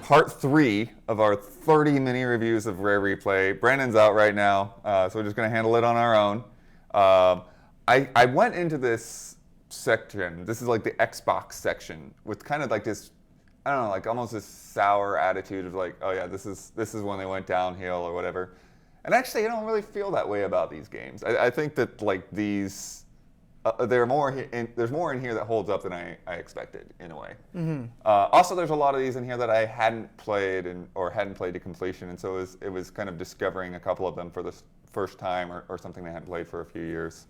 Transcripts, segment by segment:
part 3 of our 30 mini reviews of Rare Replay. Brandon's out right now, so we're just going to handle it on our own. I went into this section, this is like the Xbox section, with kind of like this, I don't know, like almost this sour attitude of like, oh yeah, this is when they went downhill or whatever. And actually, I don't really feel that way about these games. I think that like these, there's more in here that holds up than I expected in a way. Mm-hmm. Also, there's a lot of these in here that I hadn't played or hadn't played to completion, and so it was kind of discovering a couple of them for the first time or something they hadn't played for a few years.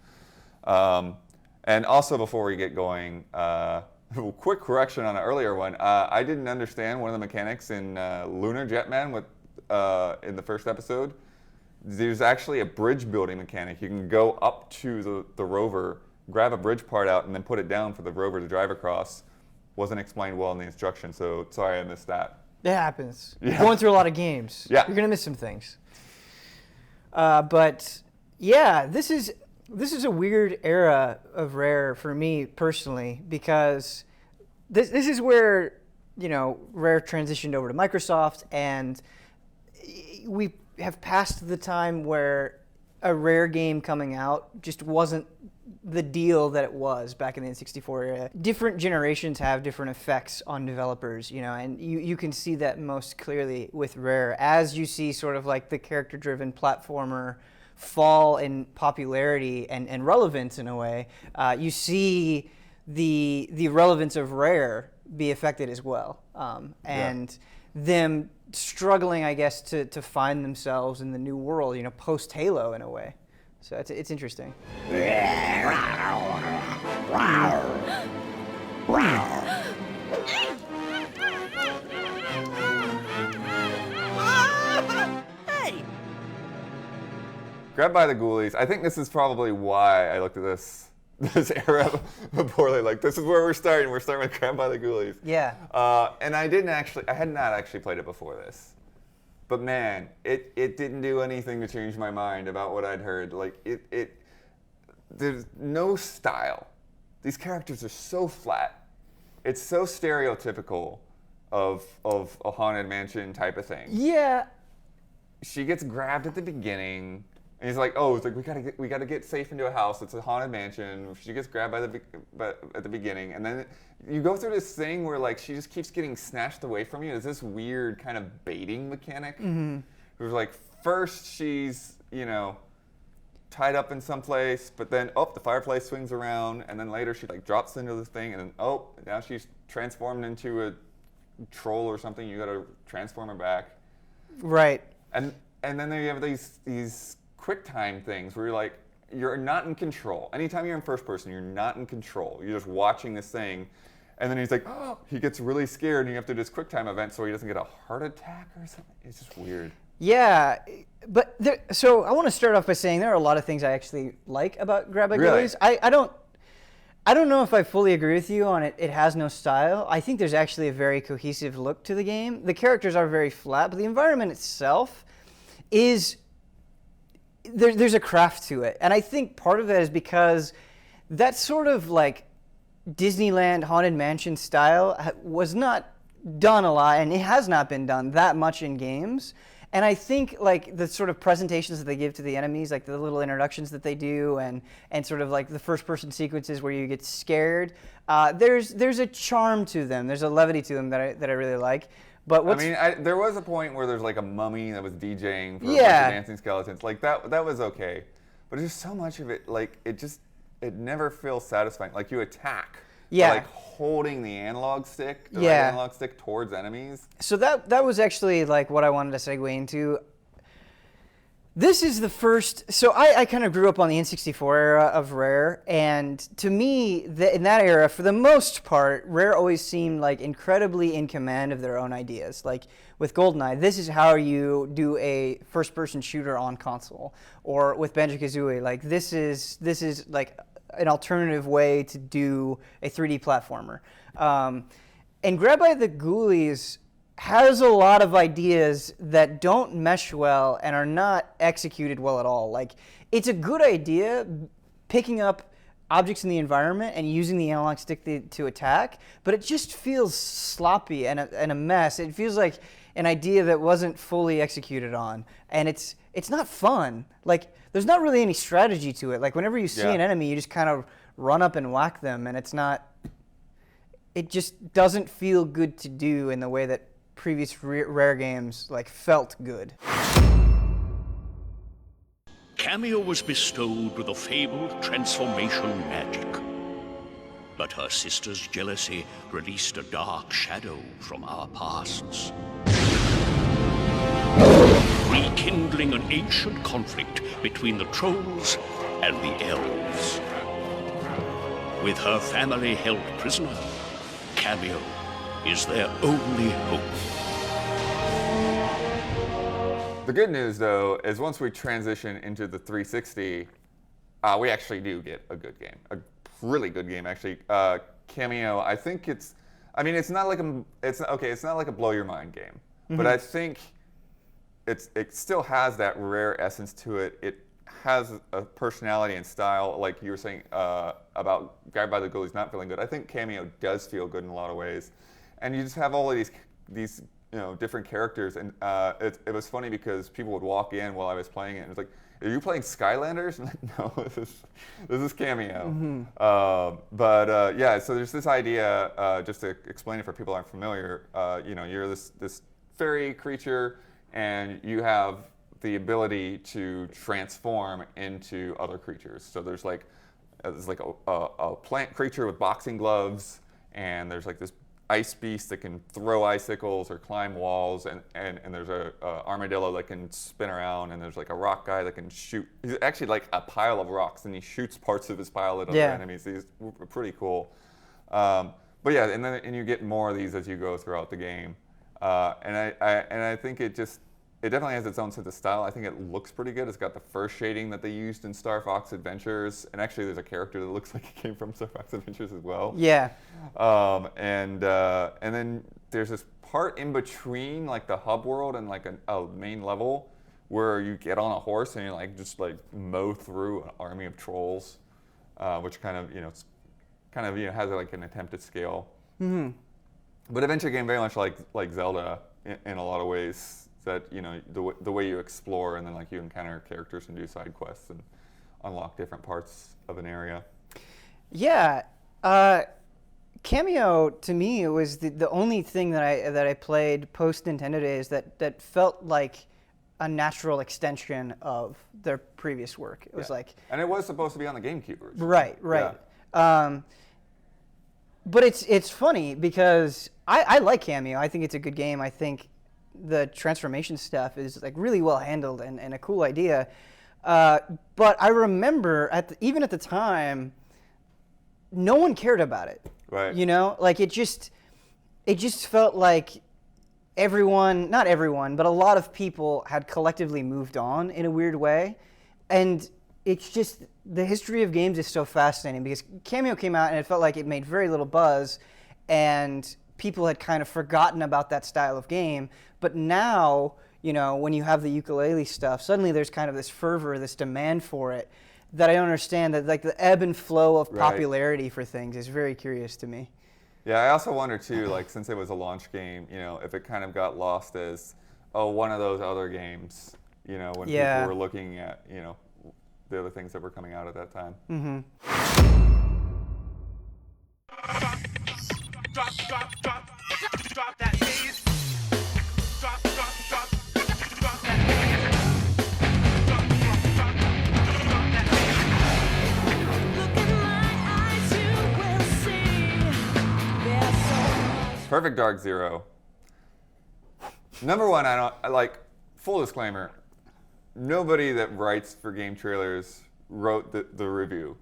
And also, before we get going, quick correction on an earlier one. I didn't understand one of the mechanics in Lunar Jetman in the first episode. There's actually a bridge building mechanic. You can go up to the rover, grab a bridge part out, and then put it down for the rover to drive across. Wasn't explained well in the instructions, so sorry I missed that. It happens. Yeah. You're going through a lot of games. Yeah. You're going to miss some things. But yeah, this is a weird era of Rare for me personally, because this is where, you know, Rare transitioned over to Microsoft, and we have passed the time where a Rare game coming out just wasn't the deal that it was back in the N64 era. Different generations have different effects on developers, you know, and you can see that most clearly with Rare as you see sort of like the character-driven platformer fall in popularity and relevance in a way. You see the relevance of Rare be affected as well, and them struggling, I guess, to find themselves in the new world, you know, post Halo in a way. So it's interesting. Hey! Grabbed by the Ghoulies. I think this is probably why I looked at this era poorly. Like, this is where we're starting. We're starting with Grabbed by the Ghoulies. Yeah. And I had not actually played it before this. But man, it didn't do anything to change my mind about what I'd heard. Like, there's no style. These characters are so flat. It's so stereotypical of a Haunted Mansion type of thing. Yeah. She gets grabbed at the beginning, and he's like, "Oh, it's like we gotta get safe into a house. It's a haunted mansion." She gets grabbed at the beginning, and then you go through this thing where like she just keeps getting snatched away from you. It's this weird kind of baiting mechanic. Mm-hmm. It was like first she's, you know, tied up in some place, but then the fireplace swings around, and then later she like drops into the thing, and then now she's transformed into a troll or something. You gotta transform her back. Right. And then you have these quick time things where you're not in control. Anytime you're in first person, you're not in control. You're just watching this thing, and then he's like, he gets really scared, and you have to do this quick time event so he doesn't get a heart attack or something. It's just weird. Yeah, but so I want to start off by saying there are a lot of things I actually like about Grab by Ghoulies. I don't know if I fully agree with you on it. It has no style. I think there's actually a very cohesive look to the game. The characters are very flat, but the environment itself is there's a craft to it, and I think part of that is because that sort of like Disneyland Haunted Mansion style was not done a lot, and it has not been done that much in games. And I think like the sort of presentations that they give to the enemies, like the little introductions that they do, and sort of like the first-person sequences where you get scared, there's a charm to them. There's a levity to them that I really like. But there was a point where there's like a mummy that was DJing for a bunch of dancing skeletons. Like that was okay, but there's so much of it. Like it never feels satisfying. Like you attack. Yeah. Like holding the analog stick, right analog stick towards enemies. So that was actually like what I wanted to segue into. This is the first, so I kind of grew up on the N64 era of Rare, and to me, in that era, for the most part, Rare always seemed like incredibly in command of their own ideas. Like with GoldenEye, this is how you do a first-person shooter on console. Or with Banjo-Kazooie, like this is like an alternative way to do a 3D platformer. And Grab by the Ghoulies has a lot of ideas that don't mesh well and are not executed well at all. Like, it's a good idea picking up objects in the environment and using the analog stick to attack, but it just feels sloppy and a mess. It feels like an idea that wasn't fully executed on, and it's not fun. Like, there's not really any strategy to it. Like, whenever you see an enemy, you just kind of run up and whack them, and it just doesn't feel good to do in the way that previous Rare games like felt good. Cameo was bestowed with a fabled transformation magic. But her sister's jealousy released a dark shadow from our pasts, rekindling an ancient conflict between the trolls and the elves. With her family held prisoner, Cameo is their only hope. The good news, though, is once we transition into the 360, we actually do get a good game, a really good game, actually. Cameo, I think it's not like a blow your mind game, but I think it still has that Rare essence to it. It has a personality and style, like you were saying about Guide by the Ghoulies not feeling good. I think Cameo does feel good in a lot of ways, and you just have all of these different characters, and it was funny because people would walk in while I was playing it, and it's like, "Are you playing Skylanders?" I'm like, "No, this is Cameo." Yeah, so there's this idea, just to explain it for people who aren't familiar. You're this fairy creature, and you have the ability to transform into other creatures. So there's like a plant creature with boxing gloves, and there's like this ice beast that can throw icicles or climb walls, and there's a armadillo that can spin around, and there's like a rock guy that can shoot. He's actually like a pile of rocks, and he shoots parts of his pile at other enemies. He's pretty cool. But yeah, and you get more of these as you go throughout the game, and I think it definitely has its own sense of style. I think it looks pretty good. It's got the first shading that they used in Star Fox Adventures, and actually there's a character that looks like it came from Star Fox Adventures as well. Yeah. And then there's this part in between like the hub world and like a main level where you get on a horse and you just mow through an army of trolls, which kind of has like an attempt at scale. Mm-hmm. But adventure game very much like Zelda in a lot of ways. That the way you explore, and then you encounter characters and do side quests and unlock different parts of an area. Yeah, Cameo to me it was the only thing that I played post Nintendo days that felt like a natural extension of their previous work. It was and it was supposed to be on the GameCube version. Right. Yeah. But it's funny because I like Cameo. I think it's a good game. I think the transformation stuff is really well handled and a cool idea. But I remember even at the time, no one cared about it. Right. It just felt like not everyone, but a lot of people had collectively moved on in a weird way. And it's just, the history of games is so fascinating because Cameo came out and it felt like it made very little buzz, and people had kind of forgotten about that style of game. But now, when you have the ukulele stuff, suddenly there's kind of this fervor, this demand for it that I don't understand. That the ebb and flow of popularity for things is very curious to me. Yeah, I also wonder too, since it was a launch game, if it kind of got lost as, one of those other games, when people were looking at, the other things that were coming out at that time. Mm-hmm. Drop that bass. Drop that Look in my eyes, you will see there's so much. Perfect Dark Zero. Number one, full disclaimer, nobody that writes for GameTrailers wrote the review.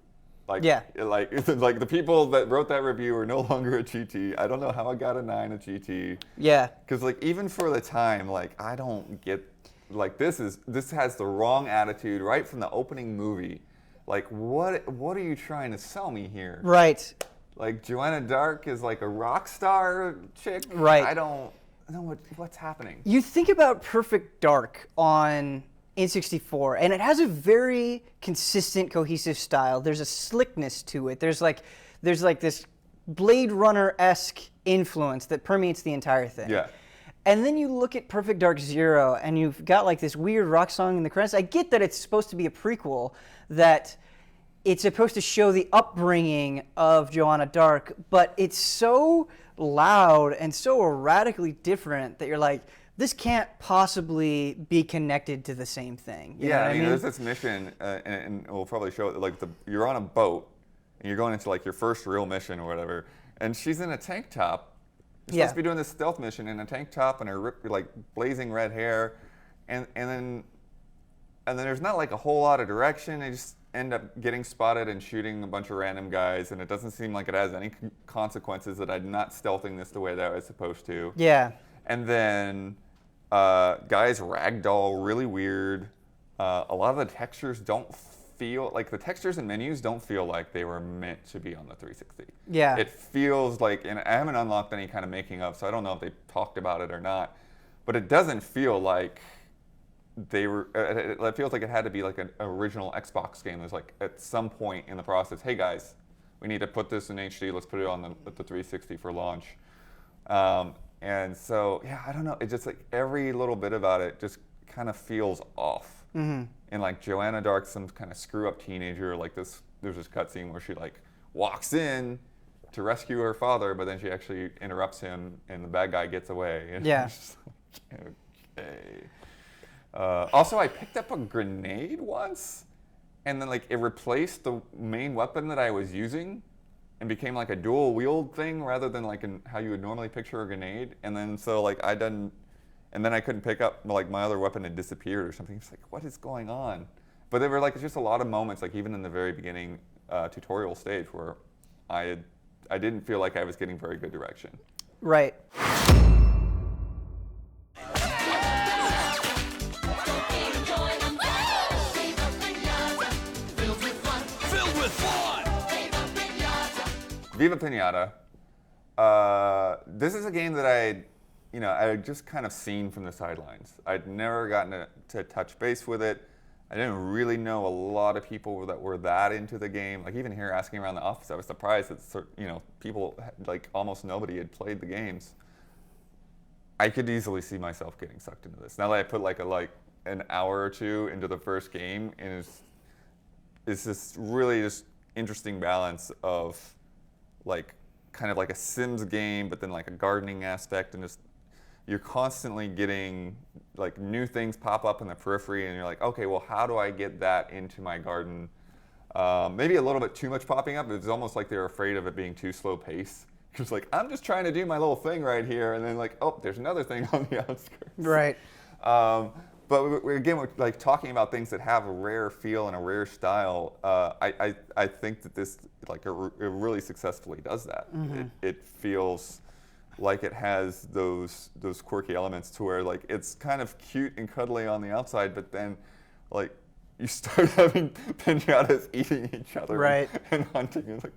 The people that wrote that review are no longer at GT. I don't know how I got a 9 at GT. Yeah. Because even for the time, I don't get, this has the wrong attitude right from the opening movie. What are you trying to sell me here? Right. Joanna Dark is a rock star chick. Right. I don't know what's happening. You think about Perfect Dark on in 64, and it has a very consistent, cohesive style. There's a slickness to it. There's like this Blade Runner-esque influence that permeates the entire thing. Yeah. And then you look at Perfect Dark Zero, and you've got like this weird rock song in the credits. I get that it's supposed to be a prequel, that it's supposed to show the upbringing of Joanna Dark, but it's so loud and so radically different that you're like, this can't possibly be connected to the same thing. You know Yeah, what I mean, there's this mission, and we'll probably show it. Like, you're on a boat, and you're going into like your first real mission or whatever, and she's in a tank top. You're supposed to be doing this stealth mission in a tank top and her like blazing red hair, and then there's not like a whole lot of direction. They just end up getting spotted and shooting a bunch of random guys, and it doesn't seem like it has any consequences that I'm not stealthing this the way that I was supposed to. Yeah. And then guys ragdoll really weird. A lot of the textures don't feel like the textures and menus don't feel like they were meant to be on the 360. Yeah. It feels like, and I haven't unlocked any kind of making of, so I don't know if they talked about it or not, but it doesn't feel like they were. It feels like it had to be like an original Xbox game. There's like at some point in the process, hey guys, we need to put this in HD. Let's put it on the 360 for launch. And so yeah, I don't know. It just like every little bit about it just kind of feels off. Mm-hmm. And like Joanna Dark, some kind of screw up teenager, like this. There's this cutscene where she like walks in to rescue her father, but then she actually interrupts him, and the bad guy gets away. And Yeah. it's just like, okay. Also, I picked up a grenade once, and then like it replaced the main weapon that I was using, and became like a dual wield thing rather than like how you would normally picture a grenade. And then so like and then I couldn't pick up, like my other weapon had disappeared or something. It's like, what is going on? But there were like just a lot of moments, like even in the very beginning tutorial stage, where I didn't feel like I was getting very good direction. Right. Filled with fun. Viva Pinata. This is a game that I had just kind of seen from the sidelines. I'd never gotten to touch base with it. I didn't really know a lot of people that were that into the game. Like even here, asking around the office, I was surprised that people, like almost nobody had played the games. I could easily see myself getting sucked into this. Now that I put like an hour or two into the first game, and it's this really just interesting balance of like kind of like a Sims game, but then like a gardening aspect, and just you're constantly getting like new things pop up in the periphery, and you're like, okay, well, how do I get that into my garden? Maybe a little bit too much popping up. It's almost like they're afraid of it being too slow paced. Because like I'm just trying to do my little thing right here, and then like, oh, there's another thing on the outskirts. Right. But we're like talking about things that have a rare feel and a rare style. I think that this like it really successfully does that. Mm-hmm. It feels like it has those quirky elements to where like it's kind of cute and cuddly on the outside, but then like you start having pinatas eating each other, right, and hunting. It's like,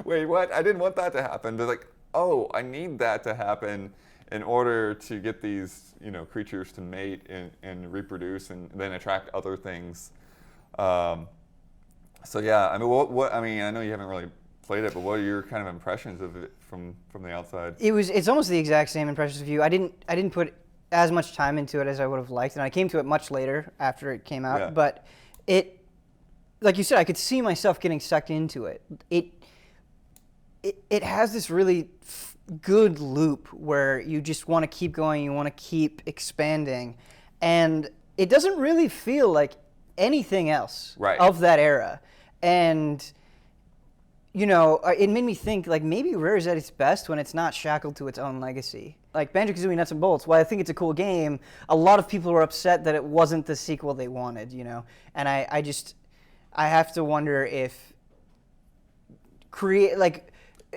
wait, what? I didn't want that to happen. They're like, oh, I need that to happen in order to get these creatures to mate and reproduce and then attract other things. So yeah, I mean, what I mean, I know you haven't really played it, but what are your kind of impressions of it from the outside? It's almost the exact same impressions of you. I didn't put as much time into it as I would have liked, and I came to it much later after it came out. Yeah. But it, like you said, I could see myself getting sucked into it. It has this really good loop where you just want to keep going, you want to keep expanding, and it doesn't really feel like anything else Right. of that era. And it made me think like maybe Rare is at its best when it's not shackled to its own legacy. Like Banjo-Kazooie Nuts and Bolts, while I think it's a cool game, a lot of people were upset that it wasn't the sequel they wanted, And I have to wonder if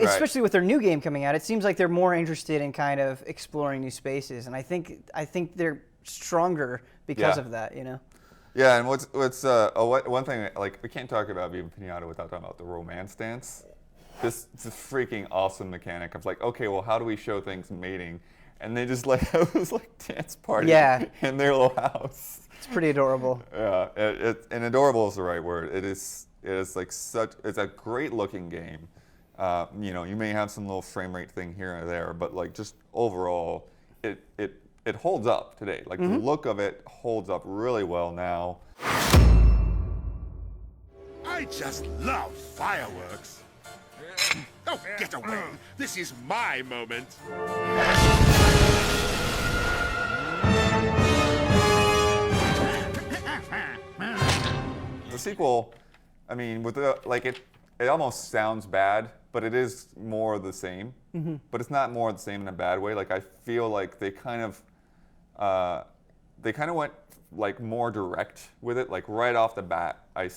especially with their new game coming out, it seems like they're more interested in kind of exploring new spaces, and I think they're stronger because Yeah. of that, Yeah, and what's one thing, like we can't talk about Viva Pinata without talking about the romance dance. This freaking awesome mechanic of like, okay, well, how do we show things mating? And they just like have this like dance party Yeah. in their little house. It's pretty adorable. Yeah, and adorable is the right word. It is like it's a great looking game. You may have some little frame rate thing here and there, but like just overall, it holds up today. Like the look of it holds up really well now. I just love fireworks. Oh, get away. This is my moment. The sequel, I mean, with it almost sounds bad, but it is more the same. But it's not more the same in a bad way. Like I feel like they kind of went like more direct with it. Like right off the bat, you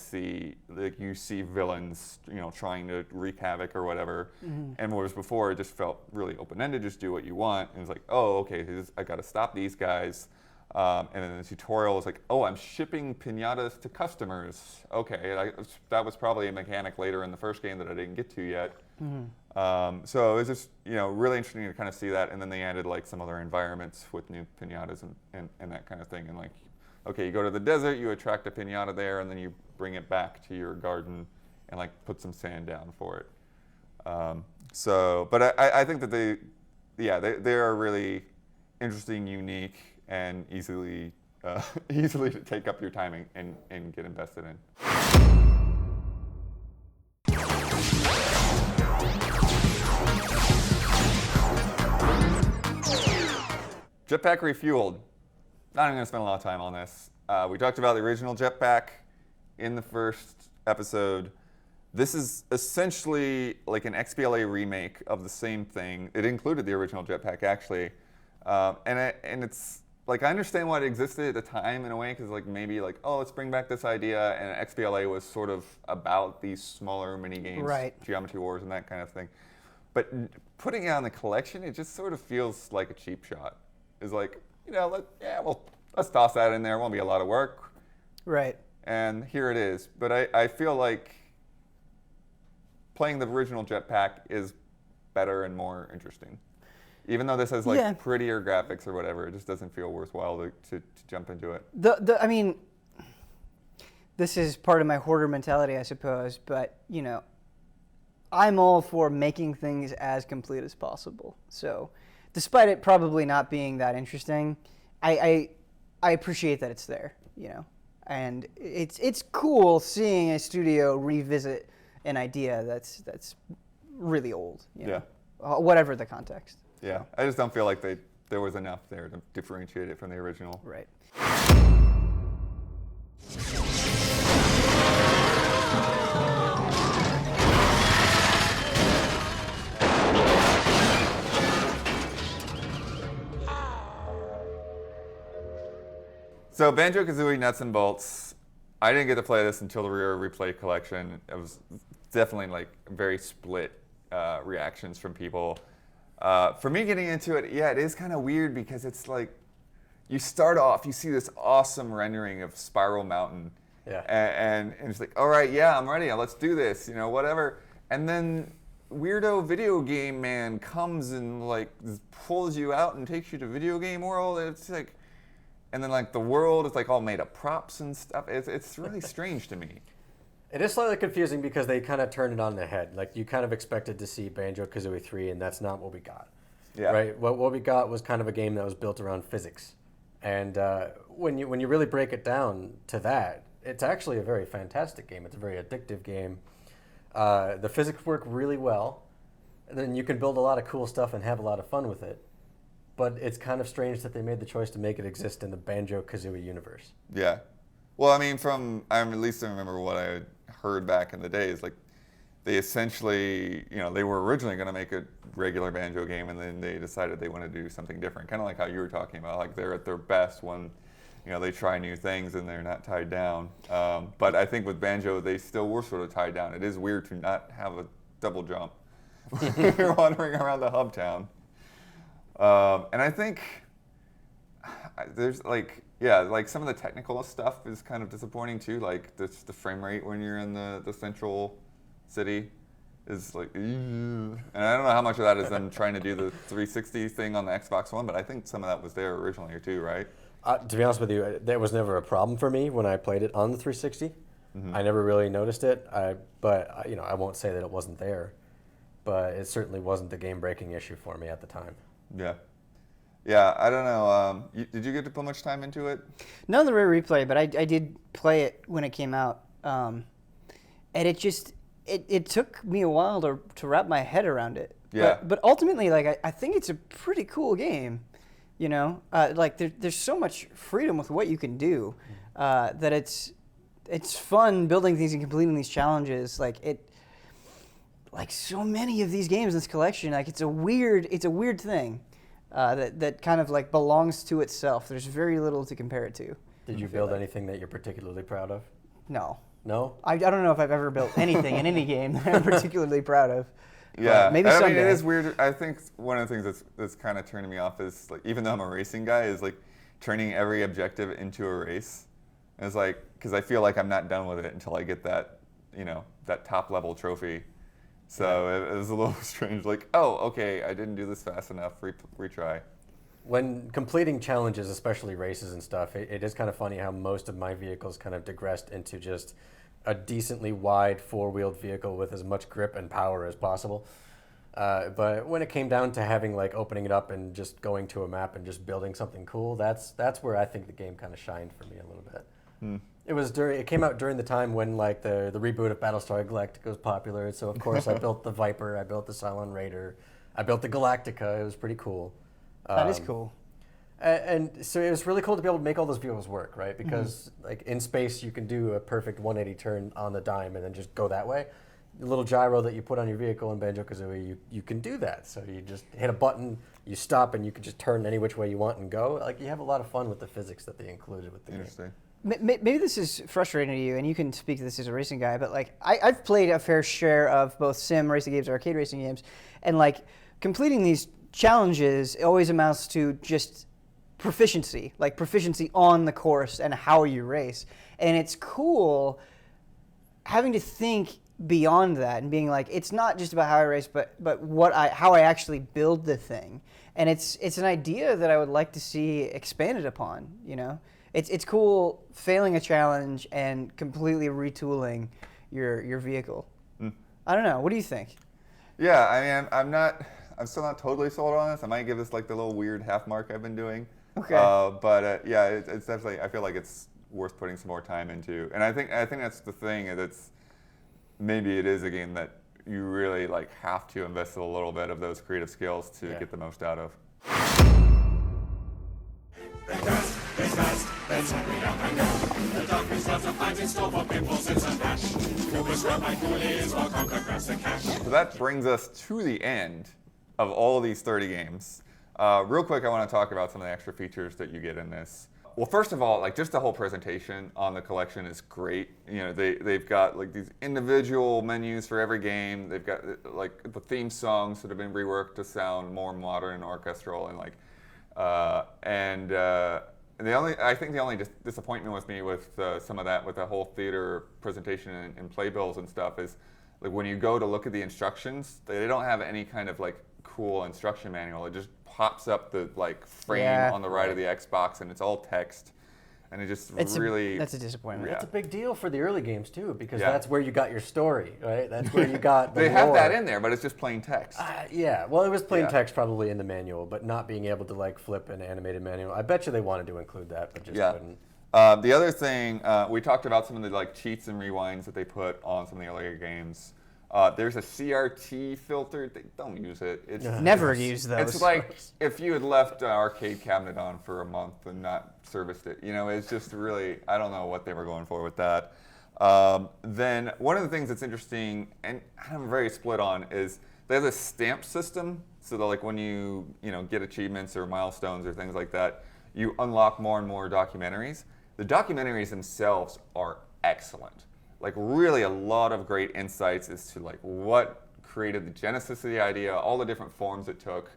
see villains, trying to wreak havoc or whatever. And whereas before it just felt really open-ended, just do what you want. And it's like, oh, okay, I got to stop these guys. And then the tutorial is like, oh, I'm shipping piñatas to customers. Okay, that was probably a mechanic later in the first game that I didn't get to yet. So it was just, really interesting to kind of see that. And then they added like some other environments with new piñatas and that kind of thing. And like, okay, you go to the desert, you attract a piñata there, and then you bring it back to your garden and like put some sand down for it. But I think that they are really interesting, unique, and easily to take up your time and get invested in. Jetpack Refueled. Not even going to spend a lot of time on this. We talked about the original Jetpack in the first episode. This is essentially like an XBLA remake of the same thing. It included the original Jetpack, actually. And it's like, I understand why it existed at the time in a way, because like maybe like, oh, let's bring back this idea, and XBLA was sort of about these smaller mini games, Right. Geometry Wars and that kind of thing. But putting it on the collection, it just sort of feels like a cheap shot. It's like, let's toss that in there. It won't be a lot of work. Right. And here it is. But I feel like playing the original Jetpack is better and more interesting. Even though this has like prettier graphics or whatever, it just doesn't feel worthwhile to jump into it. I mean, this is part of my hoarder mentality, I suppose, but I'm all for making things as complete as possible. So, despite it probably not being that interesting, I appreciate that it's there, and it's cool seeing a studio revisit an idea that's really old, whatever the context. Yeah, I just don't feel like there was enough there to differentiate it from the original. Right. So Banjo-Kazooie Nuts and Bolts, I didn't get to play this until the Rare Replay collection. It was definitely like very split reactions from people. For me getting into it, it is kind of weird because it's like, you start off, you see this awesome rendering of Spiral Mountain. Yeah. And it's like, all right, yeah, I'm ready, let's do this, whatever. And then weirdo video game man comes and like pulls you out and takes you to video game world. It's like, and then like the world is like all made of props and stuff. It's really strange to me. It is slightly confusing because they kind of turned it on the head. Like you kind of expected to see Banjo-Kazooie 3, and that's not what we got. Yeah. Right. What we got was kind of a game that was built around physics, and when you really break it down to that, it's actually a very fantastic game. It's a very addictive game. The physics work really well, and then you can build a lot of cool stuff and have a lot of fun with it. But it's kind of strange that they made the choice to make it exist in the Banjo-Kazooie universe. Yeah. Well, I mean, at least I remember what I had heard back in the days. Like, they essentially, they were originally going to make a regular Banjo game, and then they decided they wanted to do something different. Kind of like how you were talking about, like they're at their best when, they try new things and they're not tied down. But I think with Banjo, they still were sort of tied down. It is weird to not have a double jump when you're wandering around the hub town. And I think there's like some of the technical stuff is kind of disappointing too. Like the frame rate when you're in the central city is like, and I don't know how much of that is them trying to do the 360 thing on the Xbox One, but I think some of that was there originally too, right? To be honest with you, that was never a problem for me when I played it on the 360. I never really noticed it. But I won't say that it wasn't there, but it certainly wasn't the game-breaking issue for me at the time. Yeah. Yeah, I don't know. Did you get to put much time into it? None of the Rare Replay, but I did play it when it came out. And it just, it took me a while to wrap my head around it. Yeah. But ultimately, like, I think it's a pretty cool game. You know, like there's so much freedom with what you can do that it's fun building things and completing these challenges. Like so many of these games in this collection, like it's a weird thing that kind of like belongs to itself. There's very little to compare it to. Did you build anything that you're particularly proud of? No. No? I don't know if I've ever built anything in any game that I'm particularly proud of. Yeah, Maybe I mean, someday. it is weird. I think one of the things that's kind of turning me off is like, even though I'm a racing guy, is like turning every objective into a race. And it's like, because I feel like I'm not done with it until I get that, that top level trophy. So it was a little strange. Like, oh, okay, I didn't do this fast enough. Retry. When completing challenges, especially races and stuff, it is kind of funny how most of my vehicles kind of digressed into just a decently wide four-wheeled vehicle with as much grip and power as possible. But when it came down to having like opening it up and just going to a map and just building something cool, that's where I think the game kind of shined for me a little bit. It came out during the time when like the reboot of Battlestar Galactica was popular. So of course I built the Viper, I built the Cylon Raider, I built the Galactica. It was pretty cool. That is cool. And so it was really cool to be able to make all those vehicles work, right? Because like in space, you can do a perfect 180 turn on the dime and then just go that way. The little gyro that you put on your vehicle in Banjo-Kazooie, you can do that. So you just hit a button, you stop, and you can just turn any which way you want and go. Like you have a lot of fun with the physics that they included with the game. Interesting. Maybe this is frustrating to you, and you can speak to this as a racing guy, but like I've played a fair share of both sim racing games and arcade racing games, and like completing these challenges always amounts to just proficiency on the course and how you race. And it's cool having to think beyond that and being like, it's not just about how I race, but how I actually build the thing. And it's an idea that I would like to see expanded upon, It's cool failing a challenge and completely retooling your vehicle. I don't know. What do you think? Yeah, I mean, I'm still not totally sold on this. I might give this like the little weird half mark I've been doing. Okay. But yeah, it's definitely, I feel like it's worth putting some more time into. And I think that's the thing, maybe it is a game that you really like have to invest a little bit of those creative skills to get the most out of. So that brings us to the end of all of these 30 games. Real quick, I want to talk about some of the extra features that you get in this. Well, first of all, like just the whole presentation on the collection is great. They've got like these individual menus for every game. They've got like the theme songs that have been reworked to sound more modern, orchestral, and like I think the only disappointment with me with some of that, with the whole theater presentation and playbills and stuff, is like when you go to look at the instructions, they don't have any kind of like cool instruction manual. It just pops up the like frame on the right of the Xbox, and it's all text, and that's a disappointment. It's a big deal for the early games too, because that's where you got your story, right? That's where you got the They have lore. that in there, but it's just plain text. Yeah, well, it was plain text probably in the manual, but not being able to like flip an animated manual. I bet you they wanted to include that, but just couldn't. The other thing, we talked about some of the like cheats and rewinds that they put on some of the earlier games. There's a CRT filter. They don't use it. Never use those. It's like if you had left an arcade cabinet on for a month and not serviced it. It's just really, I don't know what they were going for with that. Then one of the things that's interesting, and I'm very split on, is they have this stamp system. So that like when you get achievements or milestones or things like that, you unlock more and more documentaries. The documentaries themselves are excellent. Like really a lot of great insights as to like what created the genesis of the idea, all the different forms it took,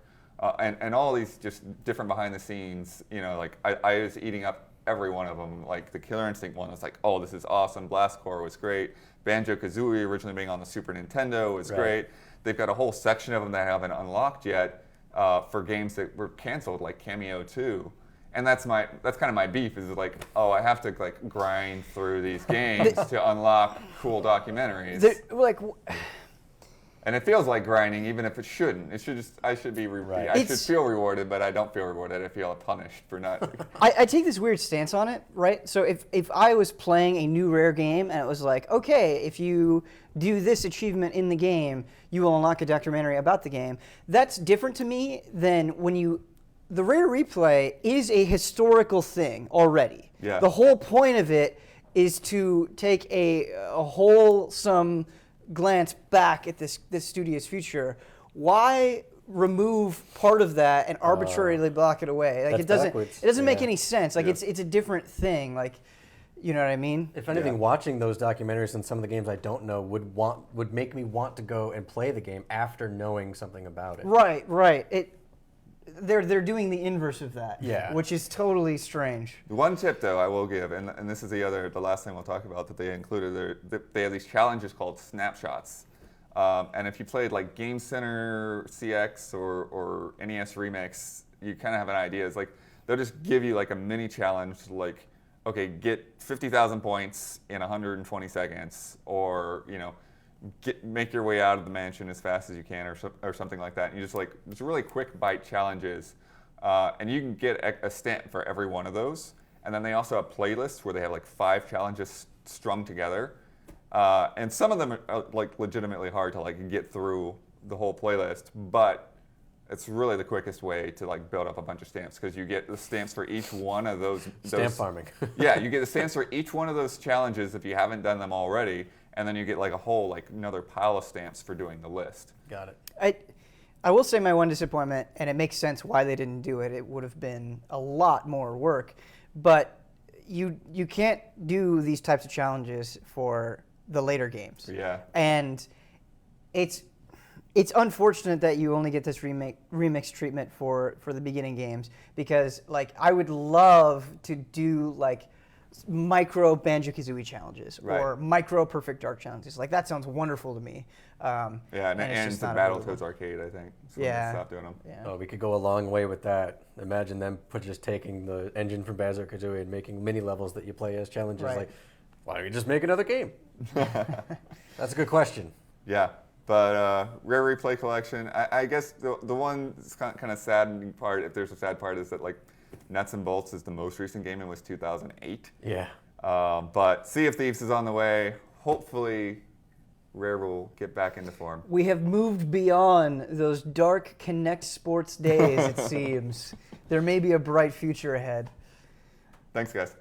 and all these just different behind the scenes. Like I was eating up every one of them. Like the Killer Instinct one was like, oh, this is awesome. Blast Corps was great. Banjo-Kazooie, originally being on the Super Nintendo, was great. They've got a whole section of them that haven't unlocked yet for games that were canceled, like Cameo 2. And that's kind of my beef is like, oh, I have to like grind through these games to unlock cool documentaries. Like, And it feels like grinding, even if it shouldn't. It should I should be, Right. I should feel rewarded, but I don't feel rewarded. I feel punished for not. I take this weird stance on it, right? So if I was playing a new Rare game and it was like, okay, if you do this achievement in the game, you will unlock a documentary about the game. That's different to me than when the Rare Replay is a historical thing already. Yeah. The whole point of it is to take a wholesome glance back at this studio's future. Why remove part of that and arbitrarily block it away? Like That's it backwards. doesn't make Yeah. any sense. Like Yeah. it's a different thing. Like, you know what I mean? If anything, Yeah. watching those documentaries and some of the games I don't know would make me want to go and play the game after knowing something about it. Right. They're doing the inverse of that. Yeah. Which is totally strange. One tip, though, I will give, and this is the last thing we'll talk about that they included. They have these challenges called snapshots, and if you played like Game Center CX or NES Remix, you kind of have an idea. It's like they'll just give you like a mini challenge, like, okay, get 50,000 points in 120 seconds, or make your way out of the mansion as fast as you can, or something like that. And you just really quick bite challenges, and you can get a stamp for every one of those. And then they also have playlists where they have like 5 challenges strung together, and some of them are like legitimately hard to like get through the whole playlist, but it's really the quickest way to like build up a bunch of stamps because you get the stamps for each one of those. Stamp farming. Yeah, you get the stamps for each one of those challenges if you haven't done them already. And then you get like a whole another pile of stamps for doing the list. Got it. I will say my one disappointment, and it makes sense why they didn't do it. It would have been a lot more work, but you can't do these types of challenges for the later games. Yeah. And it's unfortunate that you only get this remix treatment for the beginning games, because like I would love to do like micro Banjo-Kazooie challenges Right. or micro Perfect Dark challenges. Like that sounds wonderful to me. Yeah, and it's just the not Battletoads available. arcade, I think. So Yeah. Stop doing them. Yeah. Oh, we could go a long way with that. Imagine them just taking the engine from Banjo-Kazooie and making mini levels that you play as challenges. Right. Like, why don't you just make another game? That's a good question. Yeah, but Rare Replay Collection, I guess the one kind of saddening part, if there's a sad part, is that like Nuts and Bolts is the most recent game and was 2008. Yeah. But Sea of Thieves is on the way. Hopefully, Rare will get back into form. We have moved beyond those dark Connect Sports days, it seems. There may be a bright future ahead. Thanks, guys.